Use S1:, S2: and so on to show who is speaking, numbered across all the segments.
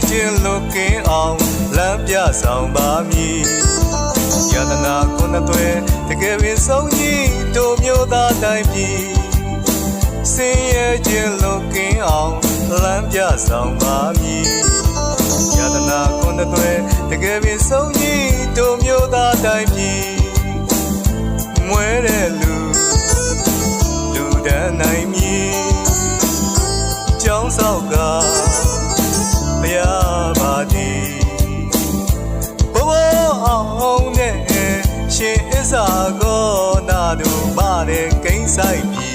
S1: ခြင်းလွတ်ကင်းအောင်လမ်းပြဆောင်ပါမည်ယတနာခုနှစ်သွဲတကယ်ပင်ဆုံးကြီးတို့မျိုးသားတိုင်းပြည်ဆင်းရဲခြင်းလွတ်ကင်းအောင်လမ်းပြဆောင်ပါမည်ယတနာခုနှစ်သွဲတကယ်ပင်ဆုံးကြီးတို့မျိုးသားတိုင်းပြည်မွဲတဲ့လူတန်းနိုင်မည်ကျောင်းဆောက်ကဘုရားပါသည်ဘဘအောင်နဲ့ရှင်အစ္စာကောနာတို့ပါတဲ့ကိန်းဆိုင်ပြီ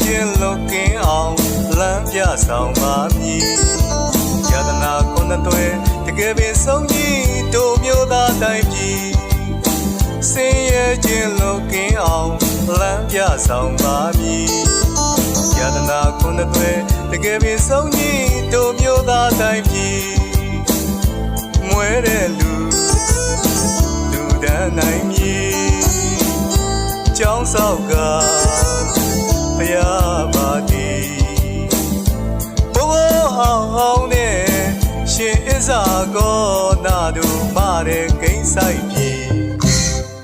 S1: ခြင်းလွတ်ကင်းအောင်လမ်းပြဆောင်ပါမည်ယတနာခုနှစ်သွဲတကယ်ပင်ဆုံးကြီးတို့မျိုးသားတိုင်းပြည်ဆင်းရဲခြင်းလွတ်ကင်းအောင်လမ်းပြဆောင်ပါမည်ယတနာခုနှစ်သွဲတကယ်ပင်ဆုံးကြီးတို့မျိုးသားတိုင်းပြည်မွဲတဲ့လူတန်းနိုင်မည်ကျောင်းဆောက်ကဘုရားပါသည်ဘဘအောင်နဲ့ရှင်အစ္စာကောနာတို့မာတဲ့ကိန်းဆိုင်ပြီ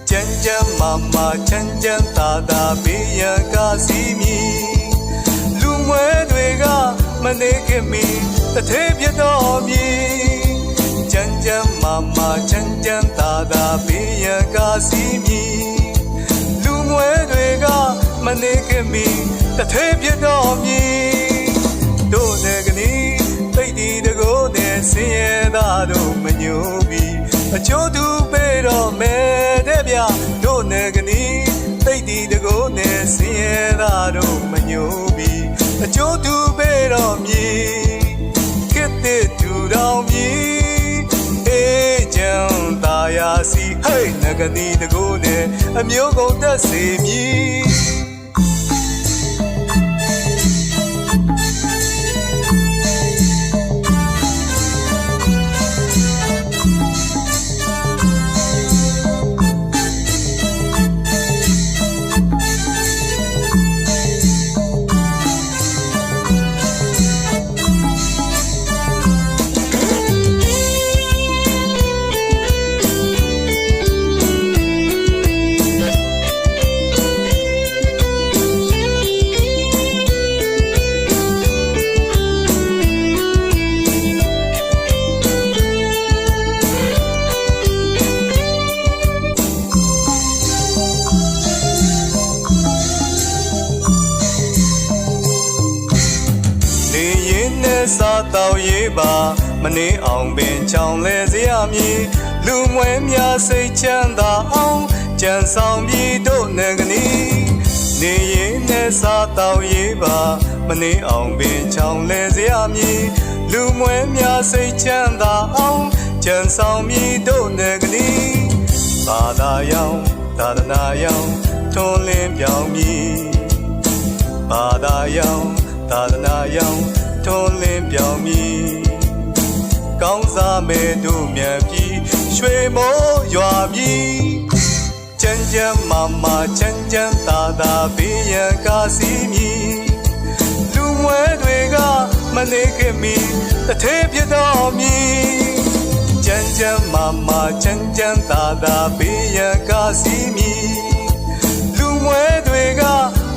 S1: ကျန်းကျန်းမာမာချမ်းချမ်းသာသာပေးရန်ကားစီမီလူမွဲတွေကမနေခင်မီတထဲပြတော်မီကျန်းကျန်းမာမာချမ်းချမ်းသာသာပေးရန်ကားစီမီလူမွဲတွေကမနေခင်မီတထဲပြတော်မီတို့နဲ့ကနီးသိတည်တကိုးနဲ့ဆင်းရဲသားတို့မညို့ပြီအကျိုးတူပေးတော့မယ်တဲ့ဗျတို့နဲ့ကနီးသိတည်တကိုးနဲ့ဆင်းရဲသားတို့မညို့ပြီအကျိုးတူပေးတော့မည်ခေတ္တတူတော်မည်အေးချမ်းသာယာစီဟဲ့နဂနီးတကိုးနဲ့အမျိုးကုန်တက်စေမည်စားတော့ရေးပါမနေအောင်ပင်ချောင်းလဲစရမည်လူမွဲများစိတ်ချမ်းသာအောင်ကြံဆောင်ပြီးတို့နဲ့ကနီးနေရင်နဲ့စားတော့ရေးပါမနေအောင်ပင်ချောင်းလဲစရမည်လူမွဲများစိတ်ချမ်းသာအောင်ကြံဆောင်ပြီးတို့နဲ့ကနီးဘာသာရောင်သာသနာရောင်ထွန်းလင်းပြောင်းမည်ဘာသာရောင်သာသနာရောင်ထွန်းလင်းပြောင်းမည်ကောင်းစားမဲ့တို့မြန်ပြီးရွှေမိုးရွာမည်ချမ်းချမ်းမာမာချမ်းချမ်းသာသာပေးရန်ကားစီမည်လူမွဲတွေကမနေခင်မီတထဲပြတော်မည်ချမ်းချမ်းမာမာချမ်းချမ်းသာသာပေးရန်ကားစီမည်လူမွဲတွေက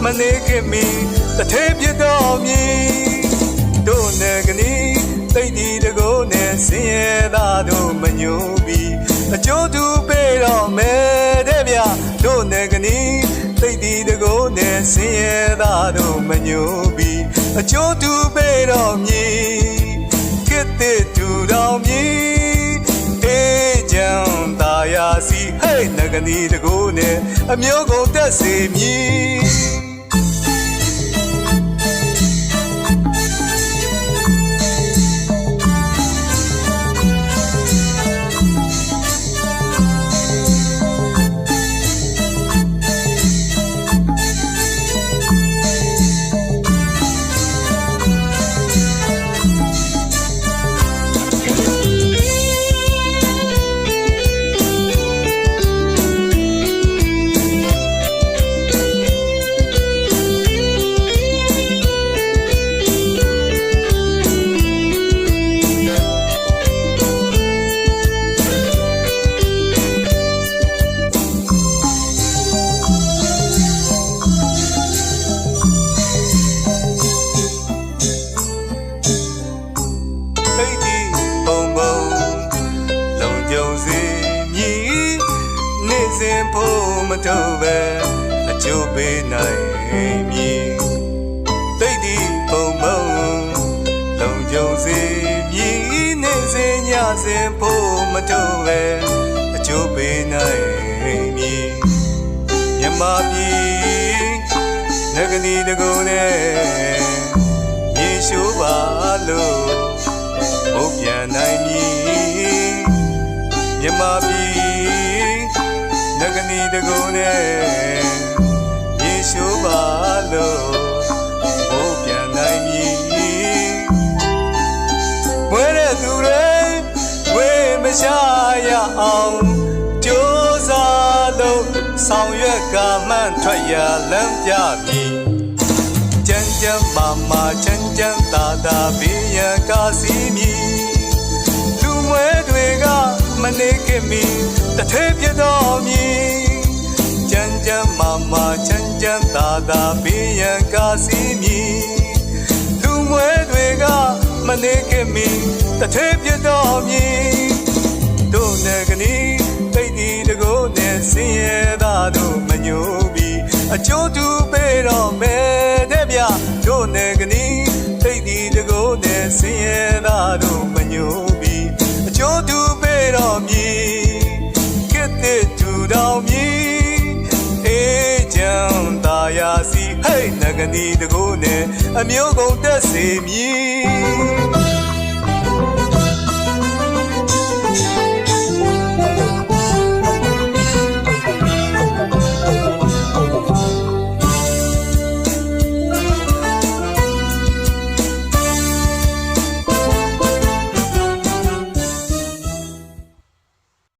S1: မနေခင်မီတထဲပြတော်မည်တို့နဲ့ကနီးသိတည်တကိုးနဲ့ဆင်းရဲသားတို့မညို့ပြီအကျိုးတူပေးတော့မယ်တဲ့ဗျတို့နဲ့ကနီးသိတည်တကိုးနဲ့ဆင်းရဲသားတို့မညို့ပြီအကျိုးတူပေးတော့မည်ခေတ္တတူတော်မည်အေးချမ်းသာယာစီဟဲ့နဂနီတကိုးနဲ့အမျိုးကုန်တက်စေမည် ထုတ်ပဲအကျိုးပေးနိုင်မည်တိတ်ဒီပုံမုံလုံခြုံစေမည်နေစဉ်ညစဉ်ဖို့မထုတ်ပဲအကျိုးပေးနိုင်မည်မြမပြည်ငကနီတကုံနဲ့ရေရှိုးပါလို့ဘုတ်ပြန်နိုင်မည်မြမပြည်ငကနီတကုံနဲ့ရေရှိုးပါလို့ဘုတ်ပြန်နိုင်မည်ဝဲတဲ့သူတွေဝေးမရှာရအောင်ကြိုးစားလို့ဆောင်ရွက်ကမှန်ထွက်ရလမ်းပြမည်ကြမ်းကြမ်းမာမာချမ်းချမ်းသာသာဘေးရန်ကားစီမည်လူမွဲတွေကမနေခင်မီတထဲပြတော်မည်ကြမ်းကြမ်းမာမာချမ်းချမ်းသာသာဘေးရန်ကားစီမည်လူမွဲတွေကမနေခင်မီတထဲပြတော်မည်တို့နဲ့ကနီးတိတ်ဒီတကိုးနဲ့ဆင်းရဲသားတို့မညိုပြီးအကျိုးတူပေးတော့မယ်တဲ့ဗျတို့နဲ့ကနီးတိတ်ဒီတကိုးနဲ့ဆင်းရဲသားတို့မညိုပြီးအကျိုးတူပေးတော့မည်ကစ်တဲ့တူတော်မည်အေးချမ်းသာယာစီဟဲ့နဂနီတကိုးနဲ့အမျိုးကုန်တက်စေမည်